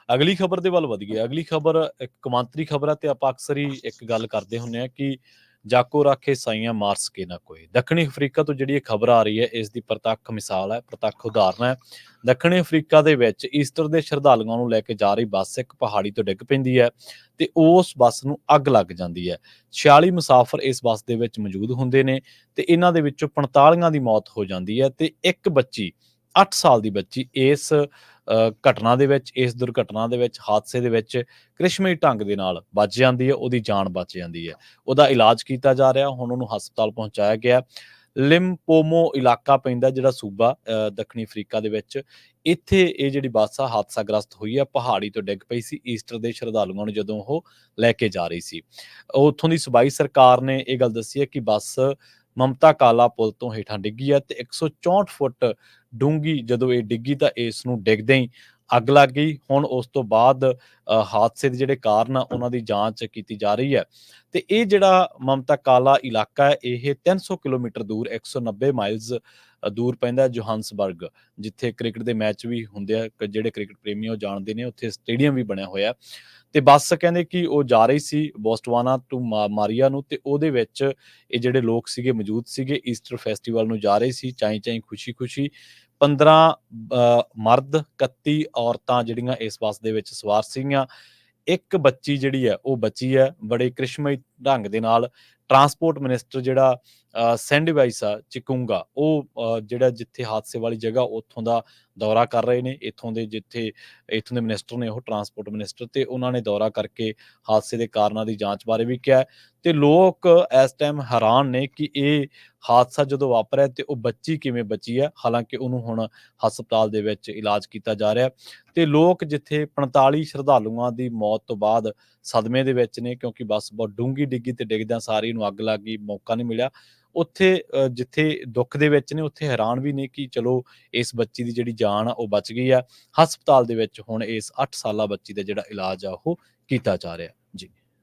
ਅਗਲੀ ਖਬਰ ਦੇ ਵੱਲ ਵਧੀਏ। ਅਗਲੀ ਖਬਰ ਇੱਕ ਕੌਮਾਂਤਰੀ ਖਬਰ ਹੈ ਤੇ ਆਪਾਂ ਅਕਸਰ ਹੀ ਇੱਕ ਗੱਲ ਕਰਦੇ ਹੁੰਦੇ ਹਾਂ ਕਿ ਜਾਕੋ ਰਾਖੇ ਸਾਈਆਂ ਮਾਰ ਸਕੇ ਨਾ ਕੋਈ। ਦੱਖਣੀ ਅਫਰੀਕਾ ਤੋਂ ਜਿਹੜੀ ਇਹ ਖਬਰ ਆ ਰਹੀ ਹੈ, ਇਸ ਦੀ ਪ੍ਰਤੱਖ ਮਿਸਾਲ ਹੈ, ਪ੍ਰਤੱਖ ਉਦਾਹਰਨ ਹੈ। ਦੱਖਣੀ ਅਫਰੀਕਾ ਦੇ ਵਿੱਚ ਈਸਟਰ ਦੇ ਸ਼ਰਧਾਲੂਆਂ ਨੂੰ ਲੈ ਕੇ ਜਾ ਰਹੀ ਬੱਸ ਇੱਕ ਪਹਾੜੀ ਤੋਂ ਡਿੱਗ ਪੈਂਦੀ ਹੈ ਤੇ ਉਸ ਬੱਸ ਨੂੰ ਅੱਗ ਲੱਗ ਜਾਂਦੀ ਹੈ। 46 ਮੁਸਾਫਰ ਇਸ ਬੱਸ ਦੇ ਵਿੱਚ ਮੌਜੂਦ ਹੁੰਦੇ ਨੇ ਤੇ ਇਹਨਾਂ ਦੇ ਵਿੱਚੋਂ 45 ਦੀ ਮੌਤ ਹੋ ਜਾਂਦੀ ਹੈ ਤੇ ਇੱਕ ਬੱਚੀ 8 ਸਾਲ ਦੀ ਬੱਚੀ ਇਸ ਘਟਨਾ ਦੇ ਵਿੱਚ, ਇਸ ਦੁਰਘਟਨਾ ਦੇ ਵਿੱਚ, ਹਾਦਸੇ ਦੇ ਵਿੱਚ ਕ੍ਰਿਸ਼ਮਈ ਢੰਗ ਦੇ ਨਾਲ ਬਚ ਜਾਂਦੀ ਹੈ, ਉਹਦੀ ਜਾਨ ਬਚ ਜਾਂਦੀ ਹੈ। ਉਹਦਾ ਇਲਾਜ ਕੀਤਾ ਜਾ ਰਿਹਾ, ਹੁਣ ਉਹਨੂੰ ਹਸਪਤਾਲ ਪਹੁੰਚਾਇਆ ਗਿਆ। ਲਿਮਪੋਮੋ ਇਲਾਕਾ ਪੈਂਦਾ ਜਿਹੜਾ ਸੂਬਾ ਦੱਖਣੀ ਅਫਰੀਕਾ ਦੇ ਵਿੱਚ। ਇੱਥੇ ਇਹ ਜਿਹੜੀ ਬੱਸ ਆ ਹਾਦਸਾਗ੍ਰਸਤ ਹੋਈ ਆ, ਪਹਾੜੀ ਤੋਂ ਡਿੱਗ ਪਈ ਸੀ ਈਸਟਰ ਦੇ ਸ਼ਰਧਾਲੂਆਂ ਨੂੰ ਜਦੋਂ ਉਹ ਲੈ ਕੇ ਜਾ ਰਹੀ ਸੀ। ਉੱਥੋਂ ਦੀ ਸੂਬਾਈ ਸਰਕਾਰ ਨੇ ਇਹ ਗੱਲ ਦੱਸੀ ਹੈ ਕਿ ਬੱਸ ਮਮਤਾ ਕਾਲਾ ਪੁਲ ਤੋਂ ਹੇਠਾਂ ਡਿੱਗੀ ਹੈ ਤੇ 164 ਫੁੱਟ ਡੂੰਘੀ ਜਦੋਂ ਇਹ ਡਿੱਗੀ ਤਾਂ ਇਸ ਨੂੰ ਡਿੱਗਦੇ ਹੀ ਅੱਗ ਲੱਗ ਗਈ। ਹੁਣ ਉਸ ਤੋਂ ਬਾਅਦ ਹਾਦਸੇ ਦੇ ਜਿਹੜੇ ਕਾਰਨ ਆ ਉਹਨਾਂ ਦੀ ਜਾਂਚ ਕੀਤੀ ਜਾ ਰਹੀ ਹੈ ਤੇ ਇਹ ਜਿਹੜਾ ਮਮਤਾ ਕਾਲਾ ਇਲਾਕਾ ਹੈ, ਇਹ 300 ਕਿਲੋਮੀਟਰ ਦੂਰ, 190 ਮਾਈਲਸ ਦੂਰ ਪੈਂਦਾ ਜੋਹਾਨਸਬਰਗ, ਜਿੱਥੇ ਕ੍ਰਿਕਟ ਦੇ ਮੈਚ ਵੀ ਹੁੰਦੇ ਆ। ਜਿਹੜੇ ਕ੍ਰਿਕਟ ਪ੍ਰੇਮੀ ਉਹ ਜਾਣਦੇ ਨੇ, ਉੱਥੇ ਸਟੇਡੀਅਮ ਵੀ ਬਣਿਆ ਹੋਇਆ ਤੇ ਬੱਸ ਕਹਿੰਦੇ ਕਿ ਉਹ ਜਾ ਰਹੀ ਸੀ ਬੋਸਟਵਾਨਾ ਟੂ ਮਾਰੀਆ ਨੂੰ ਤੇ ਉਹਦੇ ਵਿੱਚ ਇਹ ਜਿਹੜੇ ਲੋਕ ਸੀਗੇ ਮੌਜੂਦ ਸੀਗੇ, ਈਸਟਰ ਫੈਸਟੀਵਲ ਨੂੰ ਜਾ ਰਹੇ ਸੀ ਚਾਈ ਚਾਈ ਖੁਸ਼ੀ ਖੁਸ਼ੀ। 15 ਮਰਦ, 31 ਔਰਤਾਂ ਜਿਹੜੀਆਂ ਇਸ ਬੱਸ ਦੇ ਵਿੱਚ ਸਵਾਰ ਸੀਗੀਆਂ। ਇੱਕ ਬੱਚੀ ਜਿਹੜੀ ਹੈ ਉਹ ਬਚੀ ਹੈ ਬੜੇ ਕ੍ਰਿਸ਼ਮਈ ਢੰਗ ਦੇ ਨਾਲ। ਟਰਾਂਸਪੋਰਟ ਮਿਨਿਸਟਰ ਜਿਹੜਾ ਸੈਂਡੀਵਾਈਸ ਆ ਚਿਕੂੰਗਾ, ਉਹ ਜਿਹੜਾ ਜਿੱਥੇ ਹਾਦਸੇ ਵਾਲੀ ਜਗ੍ਹਾ ਉੱਥੋਂ ਦਾ ਦੌਰਾ ਕਰ ਰਹੇ ਨੇ। ਇੱਥੋਂ ਦੇ ਇੱਥੋਂ ਦੇ ਮਿਨਿਸਟਰ ਨੇ, ਉਹ ਟਰਾਂਸਪੋਰਟ ਮਿਨਿਸਟਰ, ਤੇ ਉਹਨਾਂ ਨੇ ਦੌਰਾ ਕਰਕੇ ਹਾਦਸੇ ਦੇ ਕਾਰਨਾਂ ਦੀ ਜਾਂਚ ਬਾਰੇ ਵੀ ਕਿਹਾ ਤੇ ਲੋਕ ਇਸ ਟਾਈਮ ਹੈਰਾਨ ਨੇ ਕਿ ਇਹ ਹਾਦਸਾ ਜਦੋਂ ਵਾਪਰਿਆ ਤੇ ਉਹ ਬੱਚੀ ਕਿਵੇਂ ਬਚੀ ਹੈ। ਹਾਲਾਂਕਿ ਉਹਨੂੰ ਹੁਣ ਹਸਪਤਾਲ ਦੇ ਵਿੱਚ ਇਲਾਜ ਕੀਤਾ ਜਾ ਰਿਹਾ ਤੇ ਲੋਕ ਜਿੱਥੇ 45 ਸ਼ਰਧਾਲੂਆਂ ਦੀ ਮੌਤ ਤੋਂ ਬਾਅਦ ਸਦਮੇ ਦੇ ਵਿੱਚ ਨੇ, ਕਿਉਂਕਿ ਬੱਸ ਬਹੁਤ ਡੂੰਘੀ ਡਿੱਗੀ ਤੇ ਡਿੱਗਦਿਆਂ ਸਾਰੀ ਨੂੰ ਅੱਗ ਲੱਗ ਗਈ, ਮੌਕਾ ਨਹੀਂ ਮਿਲਿਆ। ਉੱਥੇ ਜਿੱਥੇ ਦੁੱਖ ਦੇ ਵਿੱਚ ਨੇ, ਉੱਥੇ ਹੈਰਾਨ ਵੀ ਨੇ ਕਿ ਚਲੋ ਇਸ ਬੱਚੀ ਦੀ ਜਿਹੜੀ ਜਾਨ ਆ ਉਹ ਬਚ ਗਈ ਆ। ਹਸਪਤਾਲ ਦੇ ਵਿੱਚ ਹੁਣ ਇਸ 8 ਸਾਲਾ ਬੱਚੀ ਦਾ ਜਿਹੜਾ ਇਲਾਜ ਆ ਉਹ ਕੀਤਾ ਜਾ ਰਿਹਾ।